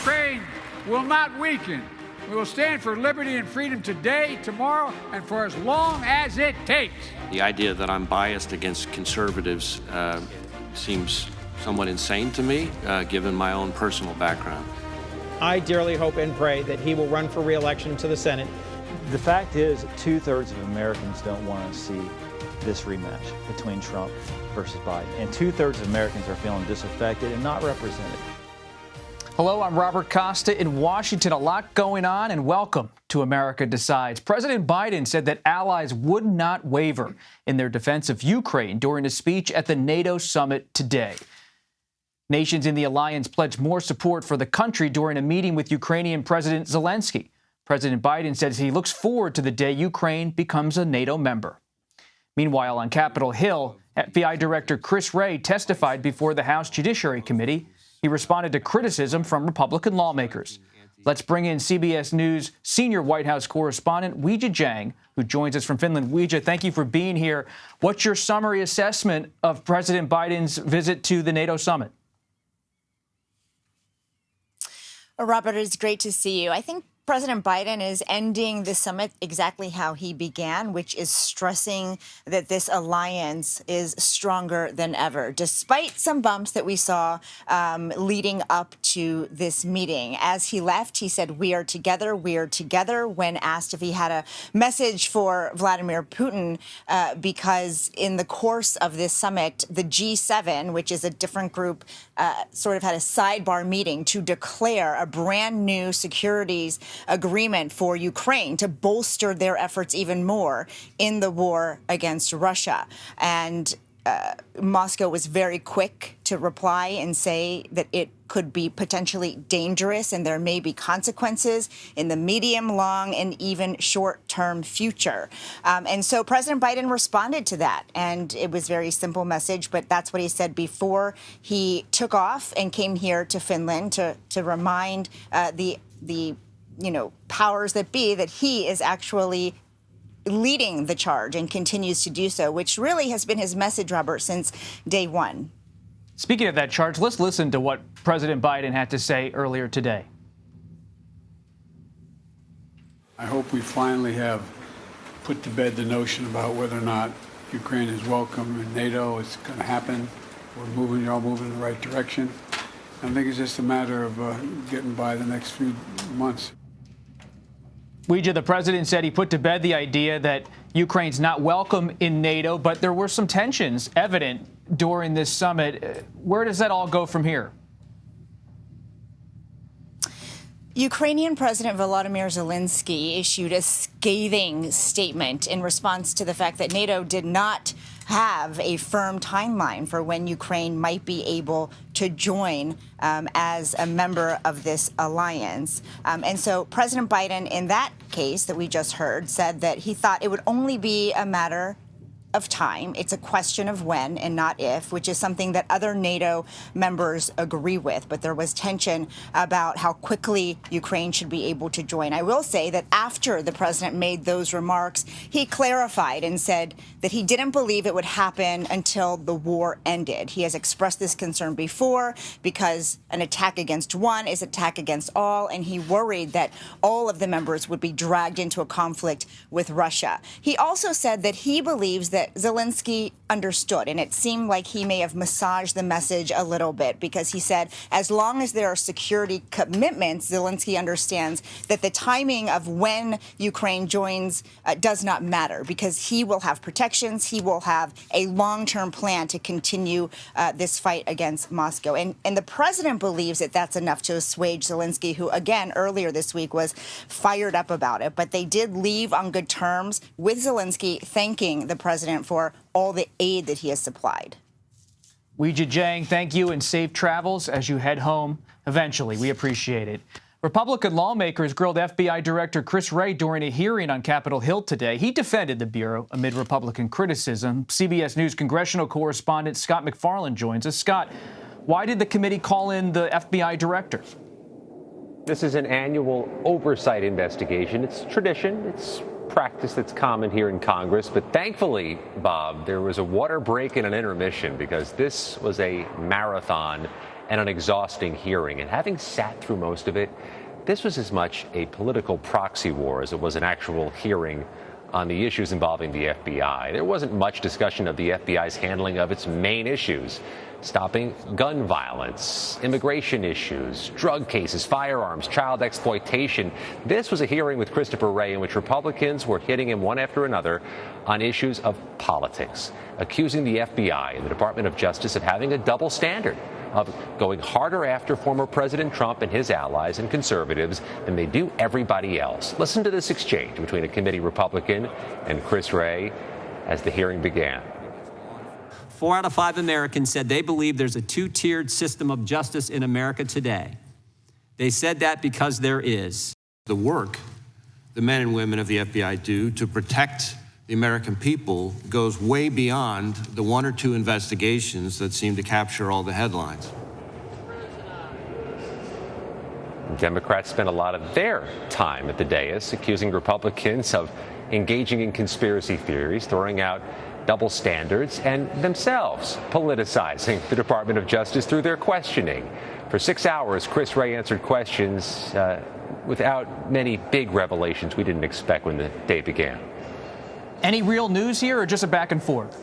Ukraine will not weaken. We will stand for liberty and freedom today, tomorrow, and for as long as it takes. The idea that I'm biased against conservatives seems somewhat insane to me, given my own personal background. I dearly hope and pray that he will run for re-election to the Senate. The fact is, 2/3 of Americans don't want to see this rematch between Trump versus Biden. And 2/3 of Americans are feeling disaffected and not represented. Hello, I'm Robert Costa in Washington. A lot going on, and welcome to America Decides. President Biden said that allies would not waver in their defense of Ukraine during a speech at the NATO summit today. Nations in the alliance pledged more support for the country during a meeting with Ukrainian President Zelensky. President Biden says he looks forward to the day Ukraine becomes a NATO member. Meanwhile, on Capitol Hill, FBI Director Chris Wray testified before the House Judiciary Committee. He responded to criticism from Republican lawmakers. Let's bring in CBS News senior White House correspondent Weijia Jiang, who joins us from Finland. Weijia, thank you for being here. What's your summary assessment of President Biden's visit to the NATO summit? Well, Robert, it's great to see you. I think President Biden is ending the summit exactly how he began, which is stressing that this alliance is stronger than ever, despite some bumps that we saw leading up to this meeting. As he left, he said, "We are together, we are together," when asked if he had a message for Vladimir Putin, because in the course of this summit, the G7, which is a different group, sort of had a sidebar meeting to declare a brand new securities agreement for Ukraine to bolster their efforts even more in the war against Russia. And Moscow was very quick to reply and say that it could be potentially dangerous and there may be consequences in the medium, long, and even short-term future. And so President Biden responded to that, and it was a very simple message, but that's what he said before he took off and came here to Finland to remind the powers that be that he is actually leading the charge and continues to do so, which really has been his message, Robert, since day one. Speaking of that charge, let's listen to what President Biden had to say earlier today. I hope we finally have put to bed the notion about whether or not Ukraine is welcome in NATO. It's going to happen. You're all moving in the right direction. I think it's just a matter of getting by the next few months. Weijia, the president said he put to bed the idea that Ukraine's not welcome in NATO, but there were some tensions evident during this summit. Where does that all go from here? Ukrainian President Volodymyr Zelensky issued a scathing statement in response to the fact that NATO did not have a firm timeline for when Ukraine might be able to join as a member of this alliance. And so President Biden, in that case that we just heard, said that he thought it would only be a matter of time. It's a question of when and not if, which is something that other NATO members agree with. But there was tension about how quickly Ukraine should be able to join. I will say that after the president made those remarks, he clarified and said that he didn't believe it would happen until the war ended. He has expressed this concern before because an attack against one is an attack against all, and he worried that all of the members would be dragged into a conflict with Russia. He also said that he believes that Zelensky understood, and it seemed like he may have massaged the message a little bit, because he said as long as there are security commitments, Zelensky understands that the timing of when Ukraine joins does not matter, because he will have protections, he will have a long-term plan to continue this fight against Moscow. And the president believes that that's enough to assuage Zelensky, who, again, earlier this week was fired up about it. But they did leave on good terms with Zelensky, thanking the president for all the aid that he has supplied. Weijia Jiang, thank you, and safe travels as you head home eventually. We appreciate it. Republican lawmakers grilled FBI Director Chris Wray during a hearing on Capitol Hill today. He defended the Bureau amid Republican criticism. CBS News congressional correspondent Scott McFarland joins us. Scott, why did the committee call in the FBI director? This is an annual oversight investigation. It's tradition. It's practice that's common here in Congress. But thankfully, Bob, there was a water break and an intermission, because this was a marathon and an exhausting hearing. And having sat through most of it, this was as much a political proxy war as it was an actual hearing on the issues involving the FBI. There wasn't much discussion of the FBI's handling of its main issues: stopping gun violence, immigration issues, drug cases, firearms, child exploitation. This was a hearing with Christopher Wray in which Republicans were hitting him one after another on issues of politics, accusing the FBI and the Department of Justice of having a double standard, of going harder after former President Trump and his allies and conservatives than they do everybody else. Listen to this exchange between a committee Republican and Chris Wray as the hearing began. 4 out of 5 Americans said they believe there's a two-tiered system of justice in America today. They said that because there is. The work the men and women of the FBI do to protect the American people goes way beyond the 1 or 2 investigations that seem to capture all the headlines. Democrats spent a lot of their time at the dais accusing Republicans of engaging in conspiracy theories, throwing out double standards, and themselves politicizing the Department of Justice through their questioning. For 6 hours, Chris Wray answered questions without many big revelations we didn't expect when the day began. Any real news here or just a back and forth?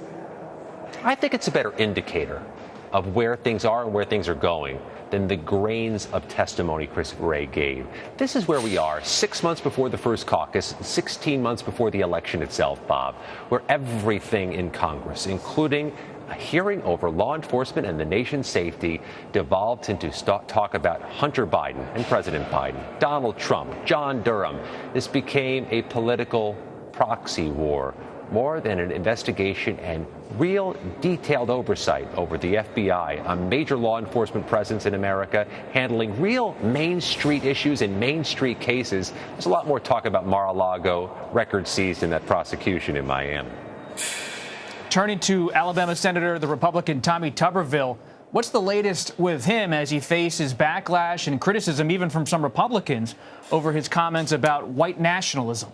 I think it's a better indicator of where things are and where things are going than the grains of testimony Chris Wray gave. This is where we are 6 months before the first caucus, 16 months before the election itself, Bob, where everything in Congress, including a hearing over law enforcement and the nation's safety, devolved into talk about Hunter Biden and President Biden, Donald Trump, John Durham. This became a political proxy war, more than an investigation and real detailed oversight over the FBI, a major law enforcement presence in America, handling real Main Street issues and Main Street cases. There's a lot more talk about Mar-a-Lago, records seized in that prosecution in Miami. Turning to Alabama Senator, the Republican Tommy Tuberville, what's the latest with him as he faces backlash and criticism even from some Republicans over his comments about white nationalism?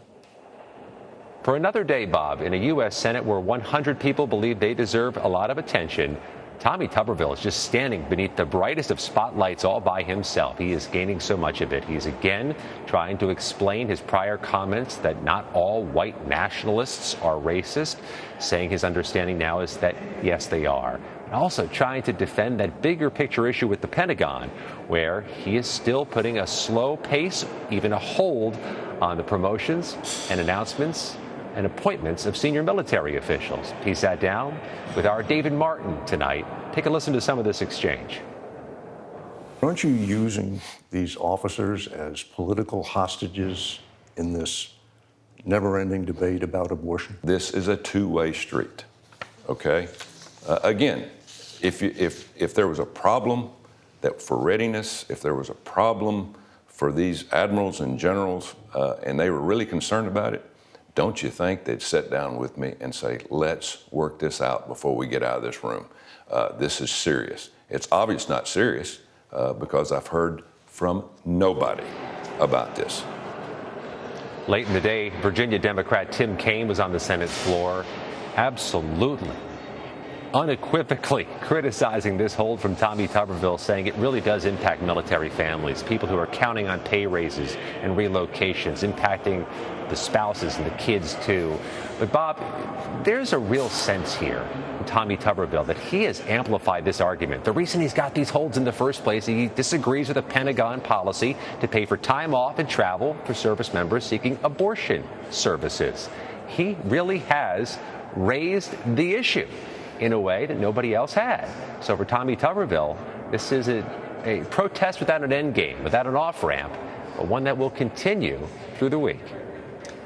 For another day, Bob, in a U.S. Senate where 100 people believe they deserve a lot of attention, Tommy Tuberville is just standing beneath the brightest of spotlights all by himself. He is gaining so much of it. He's again trying to explain his prior comments that not all white nationalists are racist, saying his understanding now is that, yes, they are. And also trying to defend that bigger picture issue with the Pentagon, where he is still putting a slow pace, even a hold, on the promotions and announcements and appointments of senior military officials. He sat down with our David Martin tonight. Take a listen to some of this exchange. Aren't you using these officers as political hostages in this never-ending debate about abortion? This is a two-way street, okay? Again, if there was a problem that for readiness, if there was a problem for these admirals and generals, and they were really concerned about it, don't you think they'd sit down with me and say, let's work this out before we get out of this room? This is serious. It's obvious not serious because I've heard from nobody about this. Late in the day, Virginia Democrat Tim Kaine was on the Senate floor, absolutely, unequivocally criticizing this hold from Tommy Tuberville, saying it really does impact military families, people who are counting on pay raises and relocations, impacting the spouses and the kids too. But Bob, there's a real sense here from Tommy Tuberville that he has amplified this argument. The reason he's got these holds in the first place, he disagrees with a Pentagon policy to pay for time off and travel for service members seeking abortion services. He really has raised the issue in a way that nobody else had. So for Tommy Tuberville, this is a protest without an end game, without an off-ramp, but one that will continue through the week.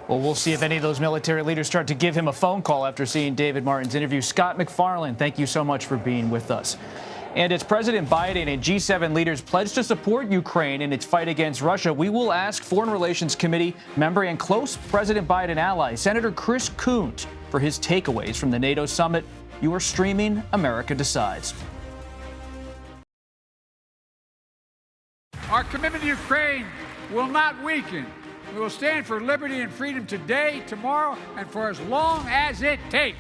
Well, we'll see if any of those military leaders start to give him a phone call after seeing David Martin's interview. Scott McFarland, thank you so much for being with us. And as President Biden and G7 leaders pledge to support Ukraine in its fight against Russia, we will ask Foreign Relations Committee member and close President Biden ally, Senator Chris Coons, for his takeaways from the NATO summit. You are streaming America Decides. Our commitment to Ukraine will not weaken. We will stand for liberty and freedom today, tomorrow, and for as long as it takes.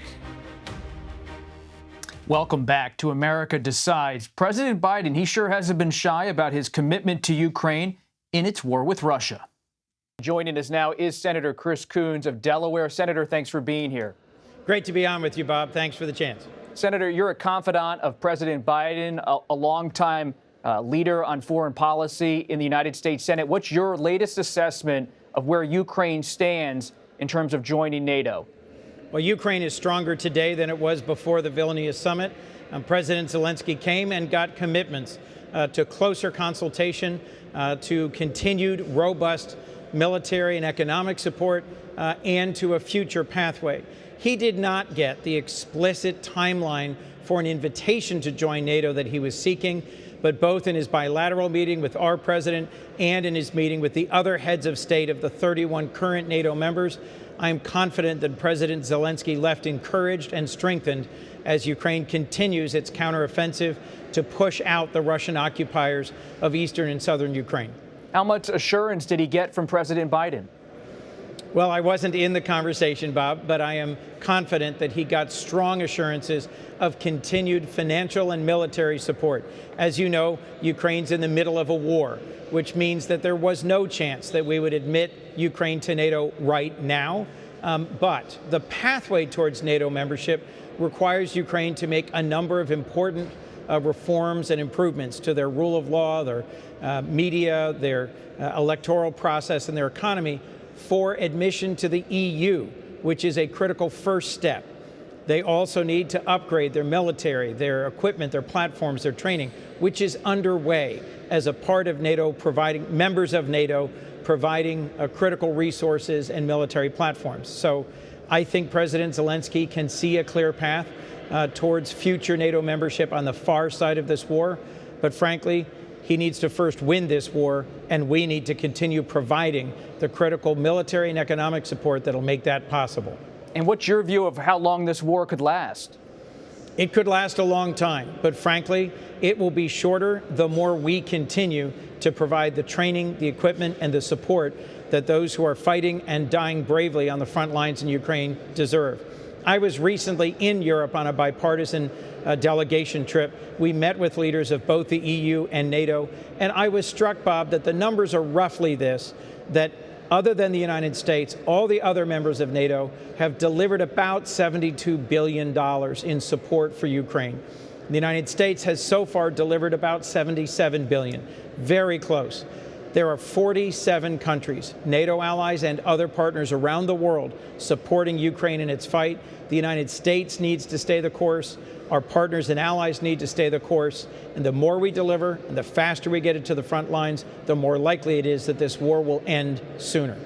Welcome back to America Decides. President Biden, he sure hasn't been shy about his commitment to Ukraine in its war with Russia. Joining us now is Senator Chris Coons of Delaware. Senator, thanks for being here. Great to be on with you, Bob. Thanks for the chance. Senator, you're a confidant of President Biden, a longtime leader on foreign policy in the United States Senate. What's your latest assessment of where Ukraine stands in terms of joining NATO? Well, Ukraine is stronger today than it was before the Vilnius summit. President Zelensky came and got commitments to closer consultation, to continued robust military and economic support, and to a future pathway. He did not get the explicit timeline for an invitation to join NATO that he was seeking, but both in his bilateral meeting with our president and in his meeting with the other heads of state of the 31 current NATO members, I am confident that President Zelensky left encouraged and strengthened as Ukraine continues its counteroffensive to push out the Russian occupiers of eastern and southern Ukraine. How much assurance did he get from President Biden? Well, I wasn't in the conversation, Bob, but I am confident that he got strong assurances of continued financial and military support. As you know, Ukraine's in the middle of a war, which means that there was no chance that we would admit Ukraine to NATO right now. But the pathway towards NATO membership requires Ukraine to make a number of important reforms and improvements to their rule of law, their media, their electoral process, and their economy for admission to the EU, which is a critical first step. They also need to upgrade their military, their equipment, their platforms, their training, which is underway as a part of NATO, providing members of NATO providing critical resources and military platforms. So I think President Zelensky can see a clear path towards future NATO membership on the far side of this war. But frankly, he needs to first win this war, and we need to continue providing the critical military and economic support that'll make that possible. And what's your view of how long this war could last? It could last a long time, but frankly, it will be shorter the more we continue to provide the training, the equipment, and the support that those who are fighting and dying bravely on the front lines in Ukraine deserve. I was recently in Europe on a bipartisan delegation trip. We met with leaders of both the EU and NATO, and I was struck, Bob, that the numbers are roughly this, that other than the United States, all the other members of NATO have delivered about $72 billion in support for Ukraine. The United States has so far delivered about $77 billion, very close. There are 47 countries, NATO allies and other partners around the world supporting Ukraine in its fight. The United States needs to stay the course. Our partners and allies need to stay the course. And the more we deliver and the faster we get it to the front lines, the more likely it is that this war will end sooner.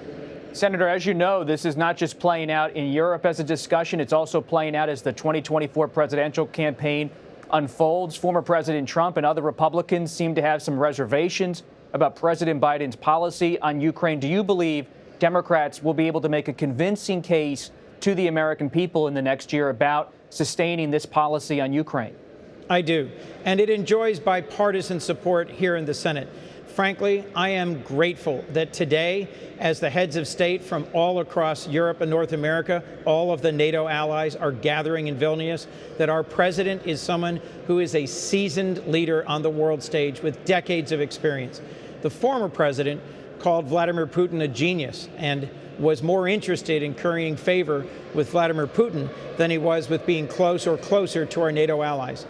Senator, as you know, this is not just playing out in Europe as a discussion. It's also playing out as the 2024 presidential campaign unfolds. Former President Trump and other Republicans seem to have some reservations about President Biden's policy on Ukraine. Do you believe Democrats will be able to make a convincing case to the American people in the next year about sustaining this policy on Ukraine? I do, and it enjoys bipartisan support here in the Senate. Frankly, I am grateful that today, as the heads of state from all across Europe and North America, all of the NATO allies are gathering in Vilnius, that our president is someone who is a seasoned leader on the world stage with decades of experience. The former president called Vladimir Putin a genius and was more interested in currying favor with Vladimir Putin than he was with being close or closer to our NATO allies.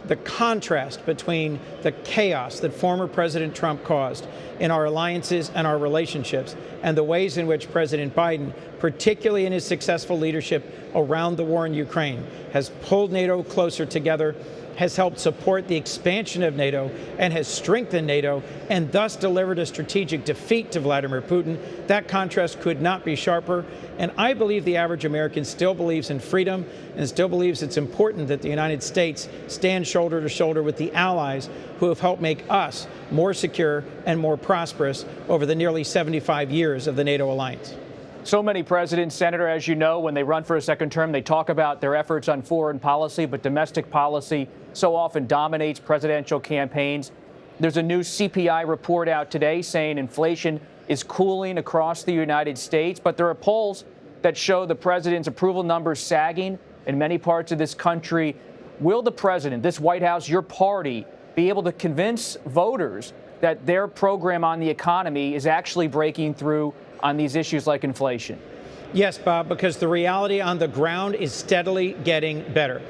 The contrast between the chaos that former President Trump caused in our alliances and our relationships and the ways in which President Biden, particularly in his successful leadership around the war in Ukraine, has pulled NATO closer together, has helped support the expansion of NATO, and has strengthened NATO, and thus delivered a strategic defeat to Vladimir Putin. That contrast could not be sharper. And I believe the average American still believes in freedom and still believes it's important that the United States stand shoulder to shoulder with the allies who have helped make us more secure and more prosperous over the nearly 75 years of the NATO alliance. So many presidents, Senator, as you know, when they run for a second term, they talk about their efforts on foreign policy, but domestic policy so often dominates presidential campaigns. There's a new CPI report out today saying inflation is cooling across the United States, but there are polls that show the president's approval numbers sagging in many parts of this country. Will the president, this White House, your party, be able to convince voters that their program on the economy is actually breaking through on these issues like inflation? Yes, Bob, because the reality on the ground is steadily getting better.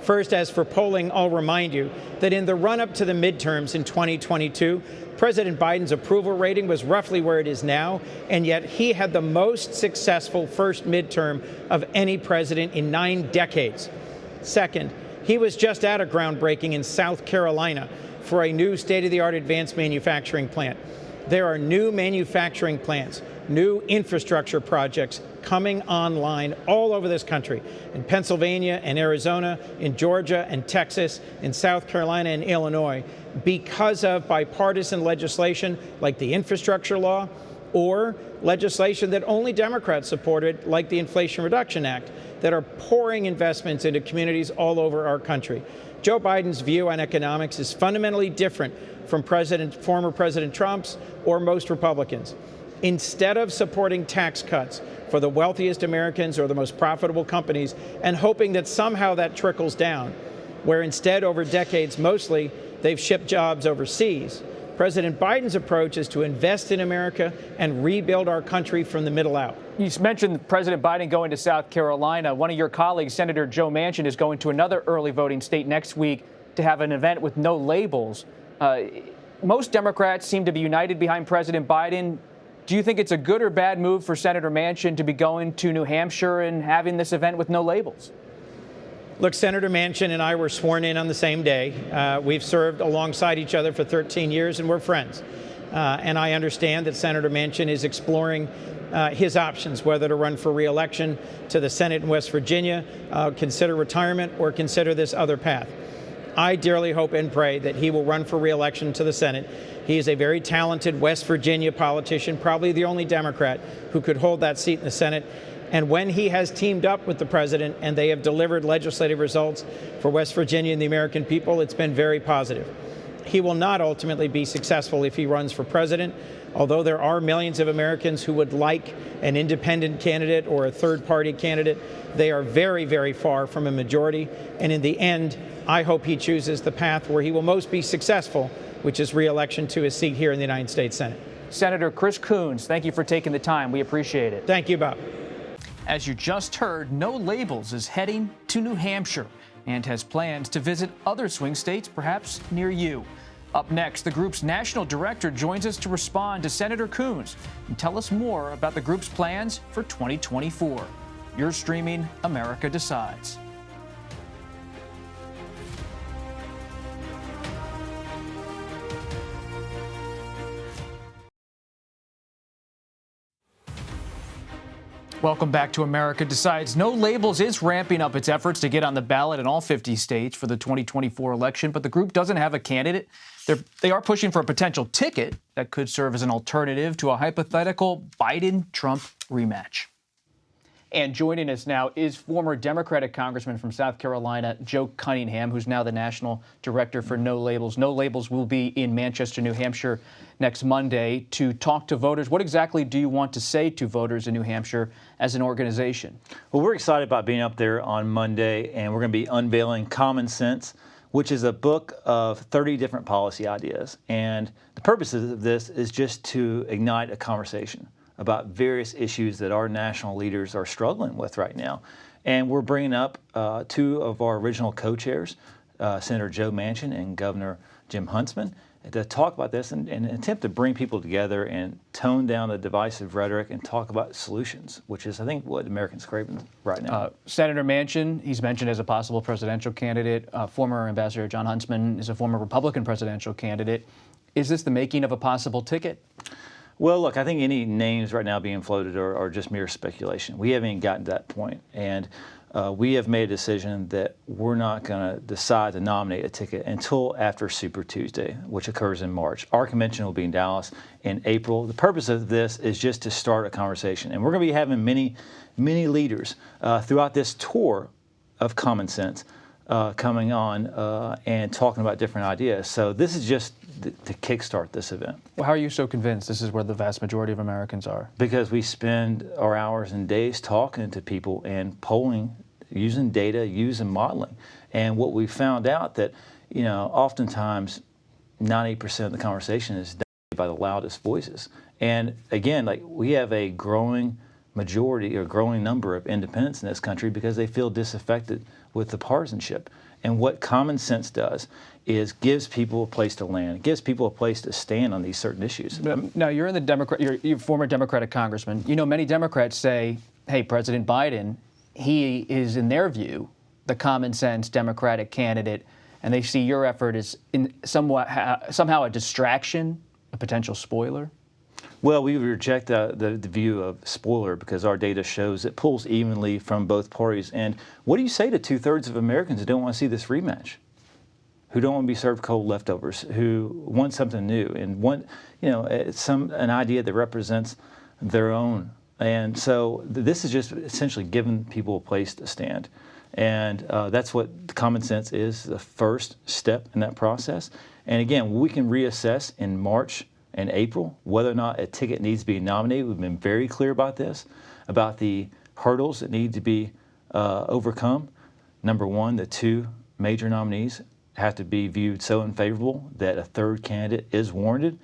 First, as for polling, I'll remind you that in the run-up to the midterms in 2022, President Biden's approval rating was roughly where it is now, and yet he had the most successful first midterm of any president in 9 decades. Second, he was just at a groundbreaking in South Carolina for a new state-of-the-art advanced manufacturing plant. There are new manufacturing plants, new infrastructure projects coming online all over this country, in Pennsylvania and Arizona, in Georgia and Texas, in South Carolina and Illinois, because of bipartisan legislation like the infrastructure law or legislation that only Democrats supported, like the Inflation Reduction Act, that are pouring investments into communities all over our country. Joe Biden's view on economics is fundamentally different from former President Trump's or most Republicans. Instead of supporting tax cuts for the wealthiest Americans or the most profitable companies and hoping that somehow that trickles down, where instead over decades mostly they've shipped jobs overseas, President Biden's approach is to invest in America and rebuild our country from the middle out. You mentioned President Biden going to South Carolina. One of your colleagues, Senator Joe Manchin, is going to another early voting state next week to have an event with no labels. Most Democrats seem to be united behind President Biden. Do you think it's a good or bad move for Senator Manchin to be going to New Hampshire and having this event with no labels? Look, Senator Manchin and I were sworn in on the same day. We've served alongside each other for 13 years, and we're friends. And I understand that Senator Manchin is exploring his options, whether to run for re-election to the Senate in West Virginia, consider retirement, or consider this other path. I dearly hope and pray that he will run for re-election to the Senate. He is a very talented West Virginia politician, probably the only Democrat who could hold that seat in the Senate. And when he has teamed up with the president and they have delivered legislative results for West Virginia and the American people, it's been very positive. He will not ultimately be successful if he runs for president, although there are millions of Americans who would like an independent candidate or a third-party candidate. They are very, very far from a majority. And in the end, I hope he chooses the path where he will most be successful, which is re-election to his seat here in the United States Senate. Senator Chris Coons, thank you for taking the time. We appreciate it. Thank you, Bob. As you just heard, No Labels is heading to New Hampshire and has plans to visit other swing states, perhaps near you. Up next, the group's national director joins us to respond to Senator Coons and tell us more about the group's plans for 2024. You're streaming America Decides. Welcome back to America Decides. No Labels is ramping up its efforts to get on the ballot in all 50 states for the 2024 election, but the group doesn't have a candidate. They are pushing for a potential ticket that could serve as an alternative to a hypothetical Biden-Trump rematch. And joining us now is former Democratic Congressman from South Carolina, Joe Cunningham, who's now the national director for No Labels. No Labels will be in Manchester, New Hampshire next Monday to talk to voters. What exactly do you want to say to voters in New Hampshire as an organization? Well, we're excited about being up there on Monday, and we're going to be unveiling Common Sense, which is a book of 30 different policy ideas. And the purpose of this is just to ignite a conversation about various issues that our national leaders are struggling with right now. And we're bringing up two of our original co-chairs, Senator Joe Manchin and Governor Jim Huntsman, to talk about this and attempt to bring people together and tone down the divisive rhetoric and talk about solutions, which is, I think, what Americans crave right now. Senator Manchin, he's mentioned as a possible presidential candidate. Former Ambassador John Huntsman is a former Republican presidential candidate. Is this the making of a possible ticket? Well, look, I think any names right now being floated are just mere speculation. We haven't even gotten to that point. And we have made a decision that we're not going to decide to nominate a ticket until after Super Tuesday, which occurs in March. Our convention will be in Dallas in April. The purpose of this is just to start a conversation. And we're going to be having many, many leaders throughout this tour of Common Sense coming on and talking about different ideas. So this is just to kickstart this event. Well, how are you so convinced this is where the vast majority of Americans are? Because we spend our hours and days talking to people and polling, using data, using modeling. And what we found out that, oftentimes 90% of the conversation is dominated by the loudest voices. And again, like, we have a growing majority or growing number of independents in this country because they feel disaffected with the partisanship. And what common sense does is gives people a place to land, gives people a place to stand on these certain issues. Now, you're in the you're former Democratic congressman. Many Democrats say, hey, President Biden, he is, in their view, the common sense Democratic candidate, and they see your effort as somehow a distraction, a potential spoiler. Well, we reject the view of spoiler because our data shows it pulls evenly from both parties. And what do you say to 2/3 of Americans who don't want to see this rematch, who don't want to be served cold leftovers, who want something new and want, an idea that represents their own? And so this is just essentially giving people a place to stand. And that's what common sense is, the first step in that process. And again, we can reassess in March and April whether or not a ticket needs to be nominated. We've been very clear about this, about the hurdles that need to be overcome. Number one, the two major nominees have to be viewed so unfavorable that a third candidate is warranted.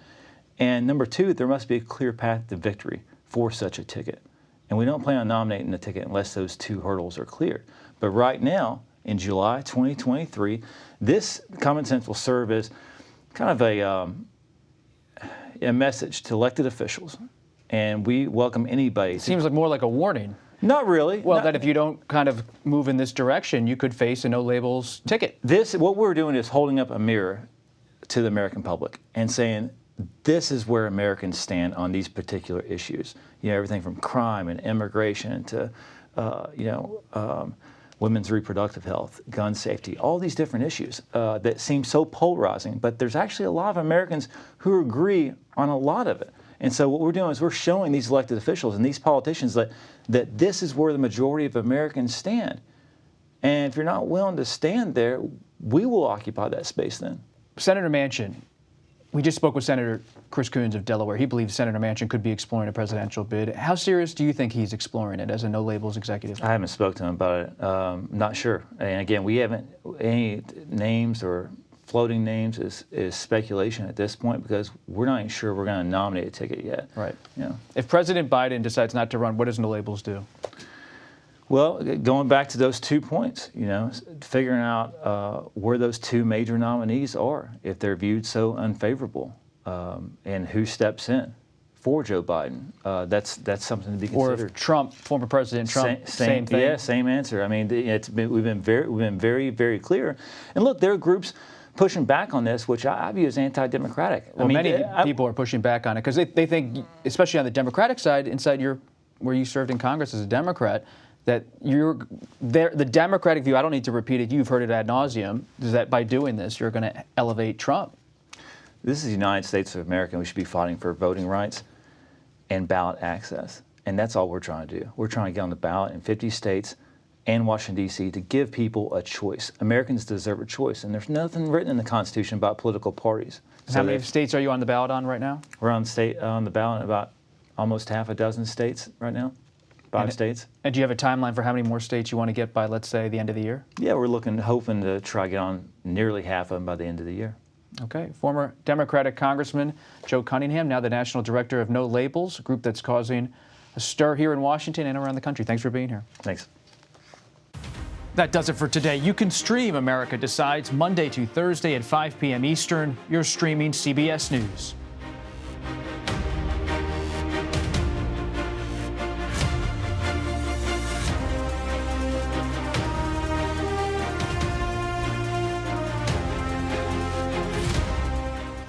And number two, there must be a clear path to victory for such a ticket. And we don't plan on nominating the ticket unless those two hurdles are cleared. But right now, in July 2023, this common sense will serve as kind of a message to elected officials. And we welcome anybody. It seems like more like a warning. Not really. Well, that if you don't kind of move in this direction, you could face a no labels ticket. What we're doing is holding up a mirror to the American public and saying, this is where Americans stand on these particular issues. Everything from crime and immigration to, women's reproductive health, gun safety, all these different issues that seem so polarizing. But there's actually a lot of Americans who agree on a lot of it. And so what we're doing is we're showing these elected officials and these politicians that this is where the majority of Americans stand. And if you're not willing to stand there, we will occupy that space then. Senator Manchin, we just spoke with Senator Chris Coons of Delaware. He believes Senator Manchin could be exploring a presidential bid. How serious do you think he's exploring it as a no-labels executive? I haven't spoken to him about it. I'm not sure. And again, we haven't, any names or floating names is speculation at this point because we're not even sure we're going to nominate a ticket yet. Right. If President Biden decides not to run, what does no-labels do? Well, going back to those 2 points, figuring out where those two major nominees are, if they're viewed so unfavorable, and who steps in for Joe Biden. That's something to be considered. Or if Trump, former President Trump, same thing. Yeah, same answer. I mean, we've been very, very clear. And look, there are groups pushing back on this, which I view as anti-democratic. Well, many people are pushing back on it because they think, especially on the Democratic side, inside where you served in Congress as a Democrat, that the Democratic view, I don't need to repeat it, you've heard it ad nauseum, is that by doing this, you're going to elevate Trump. This is the United States of America, and we should be fighting for voting rights and ballot access. And that's all we're trying to do. We're trying to get on the ballot in 50 states and Washington, D.C. to give people a choice. Americans deserve a choice, and there's nothing written in the Constitution about political parties. How many states are you on the ballot on right now? We're on the ballot in about almost half a dozen states right now. 5 states. And do you have a timeline for how many more states you want to get by, let's say, the end of the year? Yeah, we're hoping to try to get on nearly half of them by the end of the year. Okay. Former Democratic Congressman Joe Cunningham, now the National Director of No Labels, a group that's causing a stir here in Washington and around the country. Thanks for being here. Thanks. That does it for today. You can stream America Decides Monday to Thursday at 5 p.m. Eastern. You're streaming CBS News.